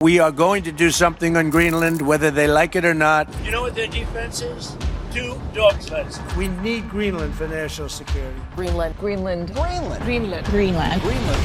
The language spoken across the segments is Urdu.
We are going to do something on Greenland, whether they like it or not. You know what their defense is? 2 dog sleds. We need Greenland for national security. Greenland. Greenland. Greenland. Greenland. Greenland. Greenland.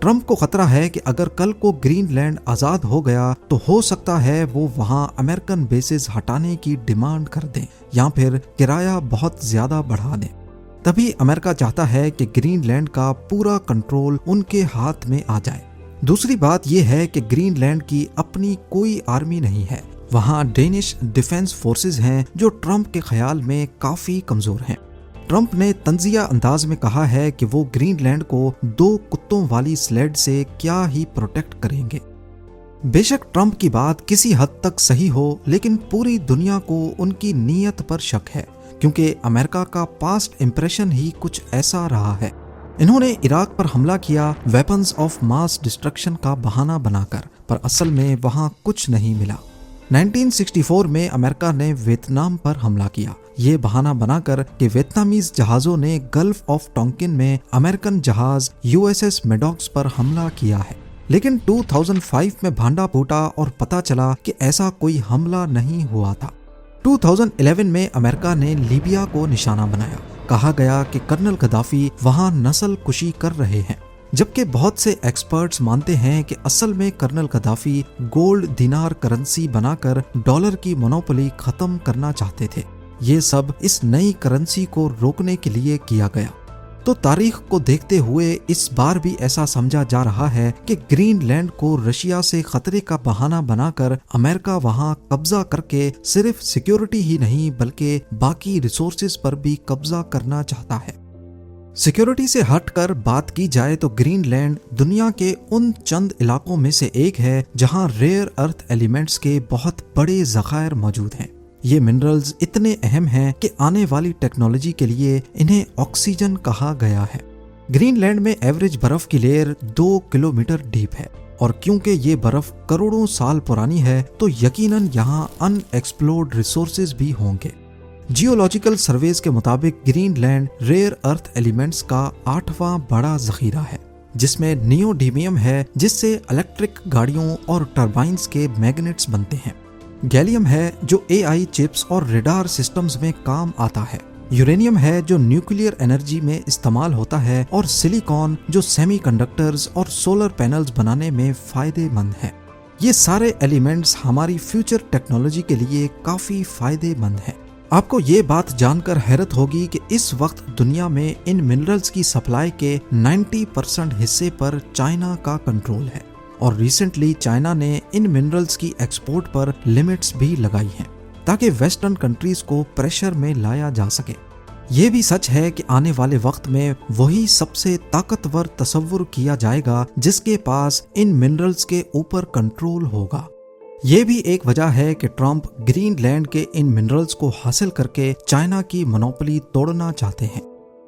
Trump کو خطرہ ہے کہ اگر کل کو گرین لینڈ آزاد ہو گیا تو ہو سکتا ہے وہ وہاں امریکن بیسز ہٹانے کی ڈیمانڈ کر دیں یا پھر کرایہ بہت زیادہ بڑھا دیں۔ تبھی امریکہ چاہتا ہے کہ گرین لینڈ کا پورا کنٹرول ان کے ہاتھ میں آ جائے۔ دوسری بات یہ ہے کہ گرین لینڈ کی اپنی کوئی آرمی نہیں ہے، وہاں ڈینش ڈیفنس فورسز ہیں جو ٹرمپ کے خیال میں کافی کمزور ہیں۔ ٹرمپ نے طنزیہ انداز میں کہا ہے کہ وہ گرین لینڈ کو 2 کتوں والی سلیڈ سے کیا ہی پروٹیکٹ کریں گے۔ بے شک ٹرمپ کی بات کسی حد تک صحیح ہو، لیکن پوری دنیا کو ان کی نیت پر شک ہے، کیونکہ امریکہ کا پاسٹ امپریشن ہی کچھ ایسا رہا ہے۔ انہوں نے عراق پر حملہ کیا ویپنز آف ماس ڈسٹرکشن کا بہانہ بنا کر، پر اصل میں وہاں کچھ نہیں ملا۔ 1964 میں امریکہ نے ویتنام پر حملہ کیا، یہ بہانہ بنا کر کہ ویتنامیز جہازوں نے گلف آف ٹونکن میں امریکن جہاز USS میڈاکس پر حملہ کیا ہے۔ لیکن 2005 میں بھانڈا پھوٹا اور پتہ چلا کہ ایسا کوئی حملہ نہیں ہوا تھا۔ 2011 میں امریکہ نے لیبیا کو نشانہ بنایا، کہا گیا کہ کرنل غدافی وہاں نسل کشی کر رہے ہیں، جبکہ بہت سے ایکسپرٹس مانتے ہیں کہ اصل میں کرنل غدافی گولڈ دینار کرنسی بنا کر ڈالر کی مونوپولی ختم کرنا چاہتے تھے۔ یہ سب اس نئی کرنسی کو روکنے کے لیے کیا گیا۔ تو تاریخ کو دیکھتے ہوئے اس بار بھی ایسا سمجھا جا رہا ہے کہ گرین لینڈ کو رشیا سے خطرے کا بہانہ بنا کر امریکہ وہاں قبضہ کر کے صرف سیکیورٹی ہی نہیں بلکہ باقی ریسورسز پر بھی قبضہ کرنا چاہتا ہے۔ سیکیورٹی سے ہٹ کر بات کی جائے تو گرین لینڈ دنیا کے ان چند علاقوں میں سے ایک ہے جہاں ریئر ارتھ ایلیمنٹس کے بہت بڑے ذخائر موجود ہیں۔ یہ منرلز اتنے اہم ہیں کہ آنے والی ٹیکنالوجی کے لیے انہیں آکسیجن کہا گیا ہے۔ گرین لینڈ میں ایوریج برف کی لیئر 2 کلومیٹر ڈیپ ہے، اور کیونکہ یہ برف کروڑوں سال پرانی ہے تو یقیناً یہاں ان ایکسپلورڈ ریسورسز بھی ہوں گے۔ جیولوجیکل سرویز کے مطابق گرین لینڈ ریئر ارتھ ایلیمنٹس کا 8واں بڑا ذخیرہ ہے، جس میں نیوڈیمیم ہے جس سے الیکٹرک گاڑیوں اور ٹربائنز کے میگنیٹس بنتے ہیں، گیلیم ہے جو AI چپس اور ریڈار سسٹمز میں کام آتا ہے، یورینیم ہے جو نیوکلیئر انرجی میں استعمال ہوتا ہے، اور سلیکون جو سیمی کنڈکٹرز اور سولر پینلز بنانے میں فائدے مند ہے۔ یہ سارے ایلیمنٹس ہماری فیوچر ٹیکنالوجی کے لیے کافی فائدے مند ہیں۔ آپ کو یہ بات جان کر حیرت ہوگی کہ اس وقت دنیا میں ان منرلز کی سپلائی کے 90% حصے پر چائنا کا کنٹرول ہے، اور ریسنٹلی چائنا نے ان منرلز کی ایکسپورٹ پر لمٹس بھی لگائی ہیں تاکہ ویسٹرن کنٹریز کو پریشر میں لایا جا سکے۔ یہ بھی سچ ہے کہ آنے والے وقت میں وہی سب سے طاقتور تصور کیا جائے گا جس کے پاس ان منرلز کے اوپر کنٹرول ہوگا۔ یہ بھی ایک وجہ ہے کہ ٹرمپ گرین لینڈ کے ان منرلز کو حاصل کر کے چائنا کی مونوپولی توڑنا چاہتے ہیں۔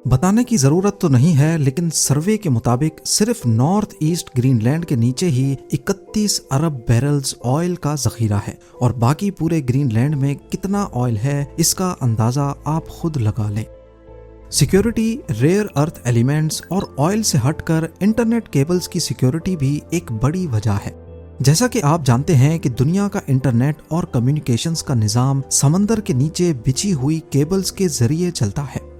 بتانے کی ضرورت تو نہیں ہے، لیکن سروے کے مطابق صرف نارتھ ایسٹ گرین لینڈ کے نیچے ہی 31 ارب بیرلز آئل کا ذخیرہ ہے، اور باقی پورے گرین لینڈ میں کتنا آئل ہے اس کا اندازہ آپ خود لگا لیں۔ سیکیورٹی، ریئر ارتھ ایلیمنٹس اور آئل سے ہٹ کر انٹرنیٹ کیبلز کی سیکیورٹی بھی ایک بڑی وجہ ہے۔ جیسا کہ آپ جانتے ہیں کہ دنیا کا انٹرنیٹ اور کمیونیکیشنز کا نظام سمندر کے نیچے بچھی ہوئی کیبلز کے ذریعے چلتا ہے۔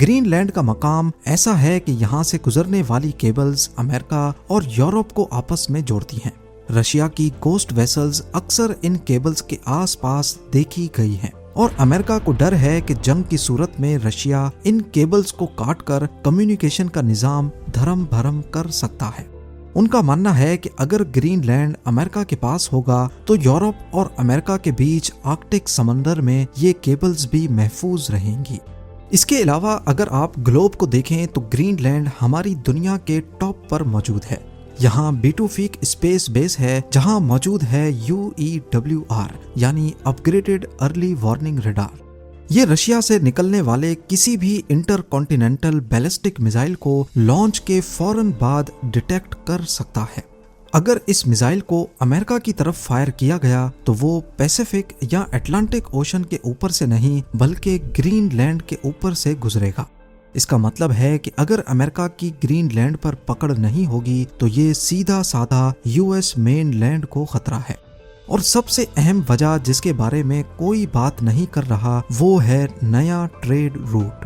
گرین لینڈ کا مقام ایسا ہے کہ یہاں سے گزرنے والی کیبلز امریکہ اور یورپ کو آپس میں جوڑتی ہیں۔ رشیا کی گوسٹ ویسلز اکثر ان کیبلز کے آس پاس دیکھی گئی ہیں، اور امریکہ کو ڈر ہے کہ جنگ کی صورت میں رشیا ان کیبلز کو کاٹ کر کمیونیکیشن کا نظام دھرم بھرم کر سکتا ہے۔ ان کا ماننا ہے کہ اگر گرین لینڈ امریکہ کے پاس ہوگا تو یورپ اور امریکہ کے بیچ آرکٹک سمندر میں یہ کیبلز بھی محفوظ رہیں گی۔ اس کے علاوہ اگر آپ گلوب کو دیکھیں تو گرین لینڈ ہماری دنیا کے ٹاپ پر موجود ہے۔ یہاں بیٹوفیک اسپیس بیس ہے جہاں موجود ہے UEWR یعنی اپ گریڈڈ ارلی وارننگ ریڈار۔ یہ رشیا سے نکلنے والے کسی بھی انٹر کانٹیننٹل بیلسٹک میزائل کو لانچ کے فوراً بعد ڈیٹیکٹ کر سکتا ہے۔ اگر اس میزائل کو امریکہ کی طرف فائر کیا گیا تو وہ پیسیفک یا اٹلانٹک اوشن کے اوپر سے نہیں بلکہ گرین لینڈ کے اوپر سے گزرے گا۔ اس کا مطلب ہے کہ اگر امریکہ کی گرین لینڈ پر پکڑ نہیں ہوگی تو یہ سیدھا سادہ US مین لینڈ کو خطرہ ہے۔ اور سب سے اہم وجہ جس کے بارے میں کوئی بات نہیں کر رہا وہ ہے نیا ٹریڈ روٹ۔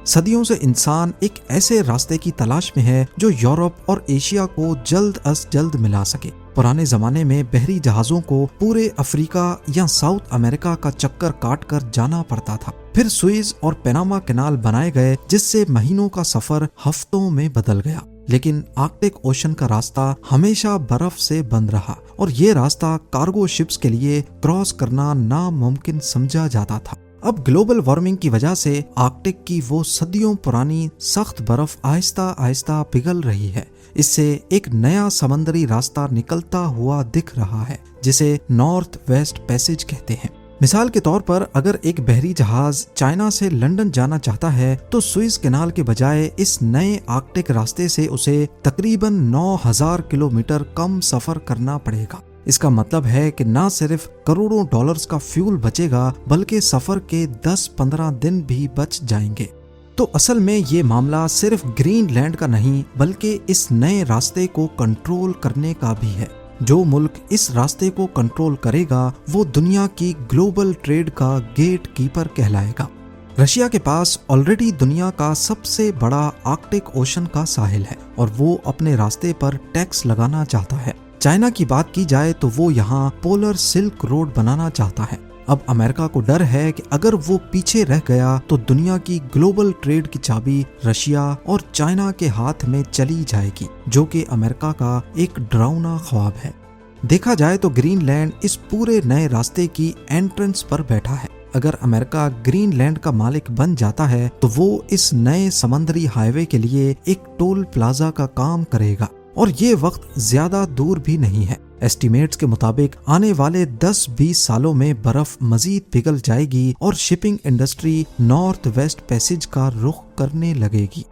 صدیوں سے انسان ایک ایسے راستے کی تلاش میں ہے جو یورپ اور ایشیا کو جلد از جلد ملا سکے۔ پرانے زمانے میں بحری جہازوں کو پورے افریقہ یا ساؤتھ امریکہ کا چکر کاٹ کر جانا پڑتا تھا، پھر سوئز اور پیناما کینال بنائے گئے جس سے مہینوں کا سفر ہفتوں میں بدل گیا۔ لیکن آرکٹک اوشن کا راستہ ہمیشہ برف سے بند رہا اور یہ راستہ کارگو شپس کے لیے کراس کرنا ناممکن سمجھا جاتا تھا۔ اب گلوبل وارمنگ کی وجہ سے آرکٹک کی وہ صدیوں پرانی سخت برف آہستہ آہستہ پگھل رہی ہے۔ اس سے ایک نیا سمندری راستہ نکلتا ہوا دکھ رہا ہے جسے نارتھ ویسٹ پیسیج کہتے ہیں۔ مثال کے طور پر اگر ایک بحری جہاز چائنا سے لنڈن جانا چاہتا ہے تو سوئز کینال کے بجائے اس نئے آرکٹک راستے سے اسے تقریباً 9000 کلومیٹر کم سفر کرنا پڑے گا۔ اس کا مطلب ہے کہ نہ صرف کروڑوں ڈالرز کا فیول بچے گا بلکہ سفر کے 10-15 دن بھی بچ جائیں گے۔ تو اصل میں یہ معاملہ صرف گرین لینڈ کا نہیں بلکہ اس نئے راستے کو کنٹرول کرنے کا بھی ہے۔ جو ملک اس راستے کو کنٹرول کرے گا وہ دنیا کی گلوبل ٹریڈ کا گیٹ کیپر کہلائے گا۔ رشیا کے پاس آلریڈی دنیا کا سب سے بڑا آرکٹک اوشن کا ساحل ہے اور وہ اپنے راستے پر ٹیکس لگانا چاہتا ہے۔ چائنا کی بات کی جائے تو وہ یہاں پولر سلک روڈ بنانا چاہتا ہے۔ اب امریکہ کو ڈر ہے کہ اگر وہ پیچھے رہ گیا تو دنیا کی گلوبل ٹریڈ کی چابی رشیا اور چائنا کے ہاتھ میں چلی جائے گی، جو کہ امریکہ کا ایک ڈراؤنا خواب ہے۔ دیکھا جائے تو گرین لینڈ اس پورے نئے راستے کی انٹرنس پر بیٹھا ہے۔ اگر امریکہ گرین لینڈ کا مالک بن جاتا ہے تو وہ اس نئے سمندری ہائی وے کے لیے ایک ٹول پلازا کا کام کرے گا اور یہ وقت زیادہ دور بھی نہیں ہے۔ ایسٹیمیٹس کے مطابق آنے والے 10-20 سالوں میں برف مزید پگھل جائے گی اور shipping industry north west passage کا رخ کرنے لگے گی۔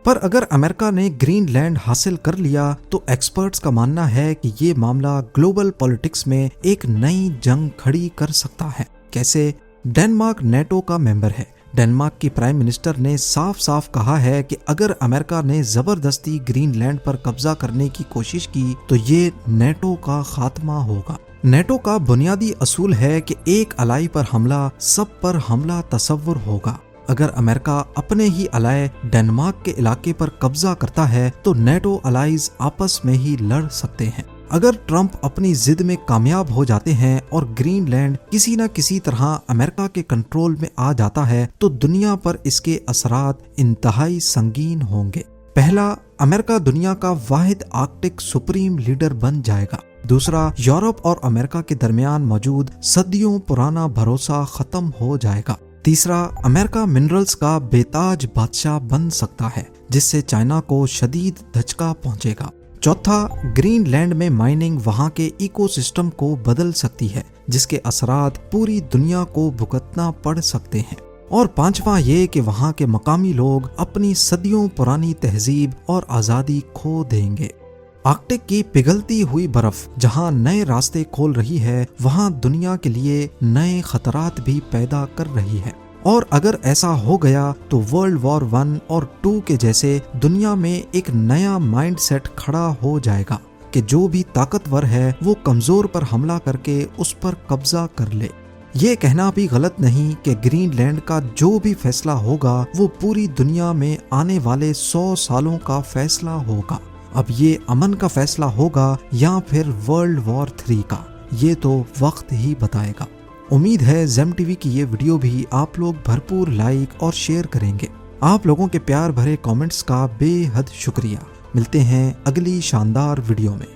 پر اگر امریکہ نے گرین لینڈ حاصل کر لیا تو ایکسپرٹس کا ماننا ہے کہ یہ معاملہ گلوبل پالیٹکس میں ایک نئی جنگ کھڑی کر سکتا ہے۔ کیسے؟ ڈنمارک نیٹو کا ممبر ہے۔ ڈنمارک کی پرائم منسٹر نے صاف صاف کہا ہے کہ اگر امریکہ نے زبردستی گرین لینڈ پر قبضہ کرنے کی کوشش کی تو یہ نیٹو کا خاتمہ ہوگا۔ نیٹو کا بنیادی اصول ہے کہ ایک الائی پر حملہ سب پر حملہ تصور ہوگا۔ اگر امریکہ اپنے ہی الائے ڈنمارک کے علاقے پر قبضہ کرتا ہے تو نیٹو الائیز آپس میں ہی لڑ سکتے ہیں۔ اگر ٹرمپ اپنی ضد میں کامیاب ہو جاتے ہیں اور گرین لینڈ کسی نہ کسی طرح امریکہ کے کنٹرول میں آ جاتا ہے تو دنیا پر اس کے اثرات انتہائی سنگین ہوں گے۔ پہلا، امریکہ دنیا کا واحد آرکٹک سپریم لیڈر بن جائے گا۔ دوسرا، یورپ اور امریکہ کے درمیان موجود صدیوں پرانا بھروسہ ختم ہو جائے گا۔ تیسرا، امریکہ منرلز کا بے تاج بادشاہ بن سکتا ہے جس سے چائنا کو شدید دھچکا پہنچے گا۔ چوتھا، گرین لینڈ میں مائننگ وہاں کے ایکو سسٹم کو بدل سکتی ہے جس کے اثرات پوری دنیا کو بھگتنا پڑ سکتے ہیں۔ اور پانچواں یہ کہ وہاں کے مقامی لوگ اپنی صدیوں پرانی تہذیب اور آزادی کھو دیں گے۔ آرکٹک کی پگھلتی ہوئی برف جہاں نئے راستے کھول رہی ہے وہاں دنیا کے لیے نئے خطرات بھی پیدا کر رہی ہے، اور اگر ایسا ہو گیا تو ورلڈ وار 1 اور 2 کے جیسے دنیا میں ایک نیا مائنڈ سیٹ کھڑا ہو جائے گا کہ جو بھی طاقتور ہے وہ کمزور پر حملہ کر کے اس پر قبضہ کر لے۔ یہ کہنا بھی غلط نہیں کہ گرین لینڈ کا جو بھی فیصلہ ہوگا وہ پوری دنیا میں آنے والے 100 سالوں کا فیصلہ ہوگا۔ اب یہ امن کا فیصلہ ہوگا یا پھر ورلڈ وار 3 کا، یہ تو وقت ہی بتائے گا۔ امید ہے زیم ٹی وی کی یہ ویڈیو بھی آپ لوگ بھرپور لائک اور شیئر کریں گے۔ آپ لوگوں کے پیار بھرے کامنٹس کا بے حد شکریہ۔ ملتے ہیں اگلی شاندار ویڈیو میں۔